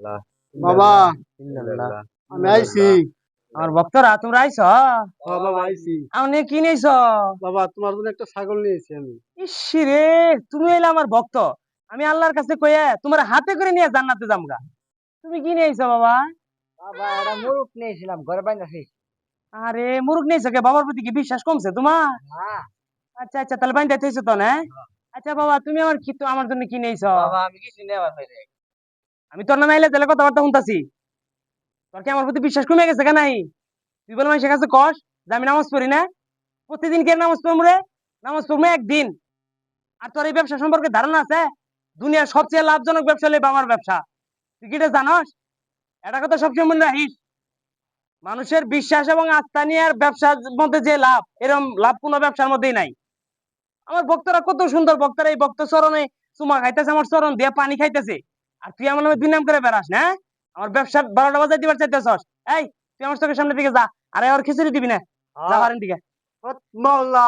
বাবা ইল্লাল্লাহ। আমি আইছি। আমার ভক্তরা তোমরা আইছ? বাবা আইছি। আমি কি নিয়েছ? বাবা তোমার জন্য একটা ছাগল নিয়েছি আমি। ইসি রে, তুমি এলে আমার ভক্ত, আমি আল্লাহর কাছে কয়ে তোমার হাতে করে নিয়ে জান্নাতে যামগা। তুমি কি নিয়েছ বাবা? বাবা এটা মুরুখ নিয়েছিলাম ঘরে বাইন্দাছি। আরে মুরুখ নিয়েছো কে? বাবার প্রতি কি বিশ্বাস কমছে তোমার? না আচ্ছা আচ্ছা, তাহলে বাইন্দা থইছো তো না? আচ্ছা বাবা, তুমি আমার কি আমার জন্য কি নিয়েছ? বাবা আমি কিছু নেওয়ার পাইলে। আমি তোর নামে আইলে তাহলে কথাবার্তা শুনতাছি। তোর কি আমার প্রতি বিশ্বাস কমে গেছে কেন? তুই বলে মানুষের কাছে কস যে আমি নামাজ পড়ি না? প্রতিদিন কে নামাজ পড়বো রে? নামাজ পড়বো একদিন। আর তোর এই ব্যবসা সম্পর্কে ধারণা আছে? দুনিয়ার সবচেয়ে লাভজনক ব্যবসা হলো আমার ব্যবসা। তুই কি এটা জানস? এটা কথা সবসময় মনে রাখিস। মানুষের বিশ্বাস এবং আস্থা নিয়ে আর ব্যবসার মধ্যে যে লাভ, এরকম লাভ কোনো ব্যবসার মধ্যেই নাই। আমার ভক্তরা কত সুন্দর, ভক্তরা এই ভক্ত চরণে চুমা খাইতেছে, আমার চরণ দিয়ে পানি খাইতেছে। আর তুই আমার নামে দুই নাম করে বেড়াস না? আমার ব্যবসার 12টা বাজায় দিবার চাইতেছস? এই, তুই আমার চোখের সামনে দিকে যা। আরে আর খিচুড়ি দিবি না? যা হ্যাঁ পারেন দিকে। মাওলা